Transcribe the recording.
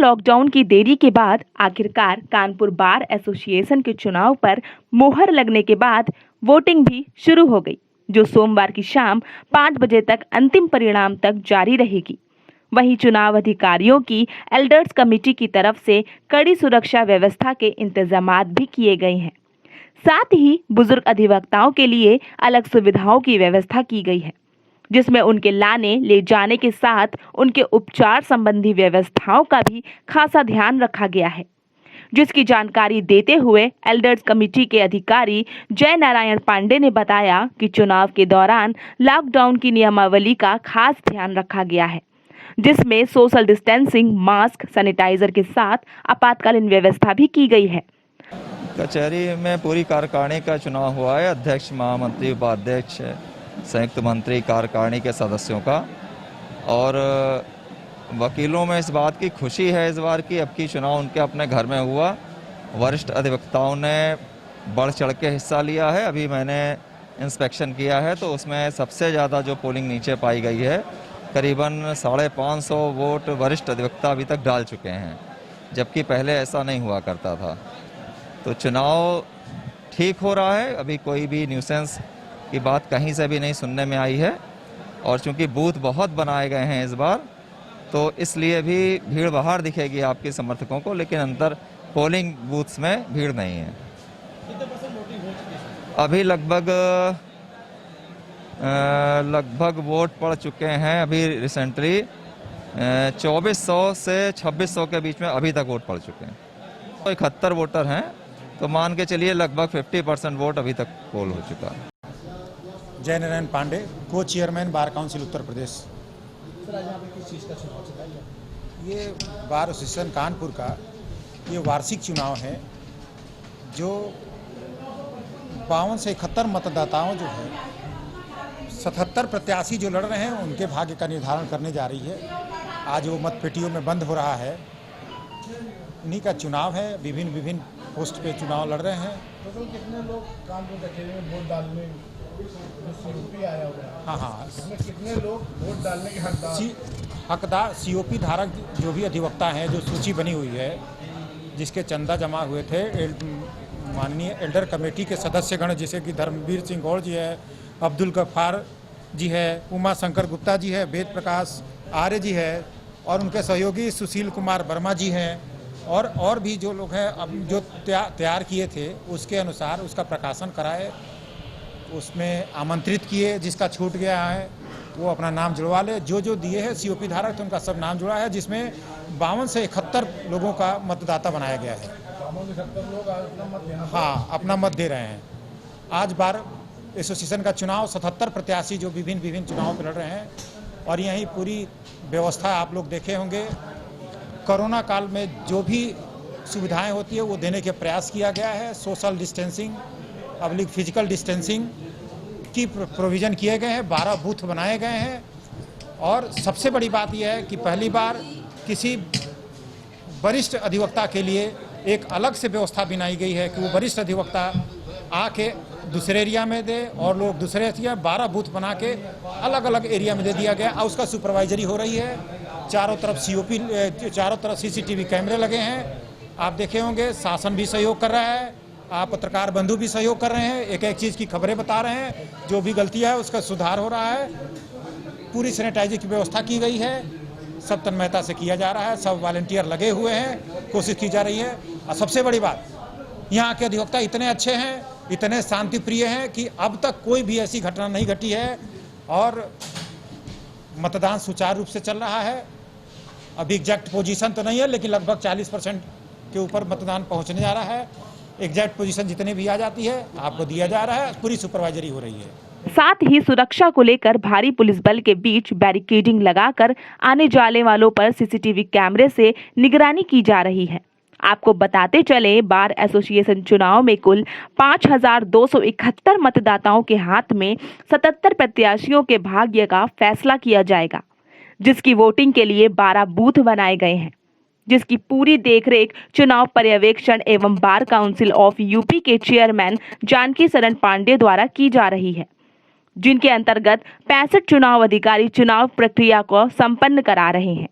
Lockdown की देरी के बाद आखिरकार कानपुर बार एसोसिएशन के चुनाव पर मोहर लगने के बाद वोटिंग भी शुरू हो गई, जो सोमवार की शाम 5 बजे तक अंतिम परिणाम तक जारी रहेगी। वहीं चुनाव अधिकारियों की एल्डर्स कमेटी की तरफ से कड़ी सुरक्षा व्यवस्था के इंतजामात भी किए गए हैं। साथ ही बुजुर्ग अधिवक्ताओं के लिए अलग सुविधाओं की व्यवस्था की गई है, जिसमें उनके लाने ले जाने के साथ उनके उपचार संबंधी व्यवस्थाओं का भी खासा ध्यान रखा गया है। जिसकी जानकारी देते हुए एल्डर्स कमेटी के अधिकारी जय नारायण पांडे ने बताया कि चुनाव के दौरान लॉकडाउन की नियमावली का खास ध्यान रखा गया है, जिसमें सोशल डिस्टेंसिंग, मास्क, सैनिटाइजर के साथ आपातकालीन व्यवस्था भी की गई है। कचहरी में पूरी कार्यकारिणी का चुनाव हुआ है। अध्यक्ष, महामंत्री, उपाध्यक्ष, संयुक्त मंत्री, कार्यकारिणी के सदस्यों का, और वकीलों में इस बात की खुशी है इस बार की अब की चुनाव उनके अपने घर में हुआ। वरिष्ठ अधिवक्ताओं ने बढ़ चढ़ के हिस्सा लिया है। अभी मैंने इंस्पेक्शन किया है तो उसमें सबसे ज़्यादा जो पोलिंग नीचे पाई गई है, करीबन 550 वोट वरिष्ठ अधिवक्ता अभी तक डाल चुके हैं, जबकि पहले ऐसा नहीं हुआ करता था। तो चुनाव ठीक हो रहा है, अभी कोई भी न्यूसेंस की बात कहीं से भी नहीं सुनने में आई है। और चूंकि बूथ बहुत बनाए गए हैं इस बार, तो इसलिए भी भीड़ बाहर दिखेगी आपके समर्थकों को, लेकिन अंदर पोलिंग बूथ्स में भीड़ नहीं है। अभी लगभग वोट पड़ चुके हैं। अभी रिसेंटली 2400 से 2600 के बीच में अभी तक वोट पड़ चुके हैं। तो 71 वोटर हैं, तो मान के चलिए लगभग 50% वोट अभी तक पोल हो चुका है। जय नारायण पांडे, को chairman bar council Uttar Pradesh. ये बार एसोसिएशन कानपुर का ये वार्षिक चुनाव है, जो 52 से 71 मतदाताओं जो है 77 प्रत्याशी जो लड़ रहे हैं उनके भाग्य का निर्धारण करने जा रही है। आज वो मतपेटियों में बंद हो रहा है, उन्हीं का चुनाव है। विभिन्न पोस्ट पे चुनाव लड़ रहे हैं। तो कितने लोग कानपुर कचहरी में वोट डालने सीओपी आया हुआ है? हाँ, इसमें कितने लोग वोट डालने के हकदार सीओपी धारक जो भी अधिवक्ता हैं, जो सूची बनी हुई है, जिसके चंदा जमा हुए थे, माननीय एल्डर कमेटी के सदस्यगण जैसे कि धर्मवीर सिंह गौड़ जी है, अब्दुल गफ्फार जी है, उमा शंकर गुप्ता जी है, वेद प्रकाश आर्य जी है, और उनके सहयोगी सुशील कुमार वर्मा जी हैं, और भी जो लोग हैं अब जो तैयार किए थे उसके अनुसार उसका प्रकाशन कराए, उसमें आमंत्रित किए। जिसका छूट गया है वो अपना नाम जुड़वा ले। जो दिए हैं सीओपी धारक, तो उनका सब नाम जुड़ा है, जिसमें 52 से 71 लोगों का मतदाता बनाया गया है। 52 से 71 लोग अपना मत देना, हाँ, अपना मत दे रहे हैं। आज बार एसोसिएशन का चुनाव 77 प्रत्याशी जो विभिन्न चुनावों पर लड़ रहे हैं, और यही पूरी व्यवस्था आप लोग देखे होंगे। कोरोना काल में जो भी सुविधाएं होती है वो देने के प्रयास किया गया है। Social distancing, public physical distancing की प्रोविज़न किए गए हैं। 12 बूथ बनाए गए हैं, और सबसे बड़ी बात यह है कि पहली बार किसी वरिष्ठ अधिवक्ता के लिए एक अलग से व्यवस्था बनाई गई है कि वो वरिष्ठ अधिवक्ता आके दूसरे एरिया में दे, और लोग दूसरे एरिया 12 बूथ बना के अलग अलग एरिया में दे दिया गया, और उसका सुपरवाइजरी हो रही है। चारों तरफ सीसीटीवी कैमरे लगे हैं। आप देखे होंगे, शासन भी सहयोग कर रहा है, आप पत्रकार बंधु भी सहयोग कर रहे हैं, एक चीज़ की खबरें बता रहे हैं, जो भी गलतियां है उसका सुधार हो रहा है। पूरी सैनिटाइजर की व्यवस्था की गई है, सब तन्मयता से किया जा रहा है, सब वॉलंटियर लगे हुए हैं, कोशिश की जा रही है। और सबसे बड़ी बात, यहाँ के अधिवक्ता इतने अच्छे हैं, इतने शांति प्रिय हैं कि अब तक कोई भी ऐसी घटना नहीं घटी है, और मतदान सुचारू रूप से चल रहा है। अभी एग्जैक्ट पोजीशन तो नहीं है, लेकिन लगभग 40% के ऊपर मतदान पहुंचने जा रहा है। एग्जैक्ट पोजीशन जितने भी आ जाती है आपको दिया जा रहा है। पूरी सुपरवाइजरी हो रही है। साथ ही सुरक्षा को लेकर भारी पुलिस बल के बीच बैरिकेडिंग लगाकर आने जाने वालों पर सीसीटीवी कैमरे से निगरानी की जा रही है। आपको बताते चले, बार एसोसिएशन चुनाव में कुल 5271 मतदाताओं के हाथ में 77 प्रत्याशियों के भाग्य का फैसला किया जाएगा, जिसकी वोटिंग के लिए 12 बूथ बनाए गए हैं, जिसकी पूरी देखरेख चुनाव पर्यवेक्षण एवं बार काउंसिल ऑफ यूपी के चेयरमैन जानकी शरण पांडे द्वारा की जा रही है, जिनके अंतर्गत 65 चुनाव अधिकारी चुनाव प्रक्रिया को संपन्न करा रहे हैं।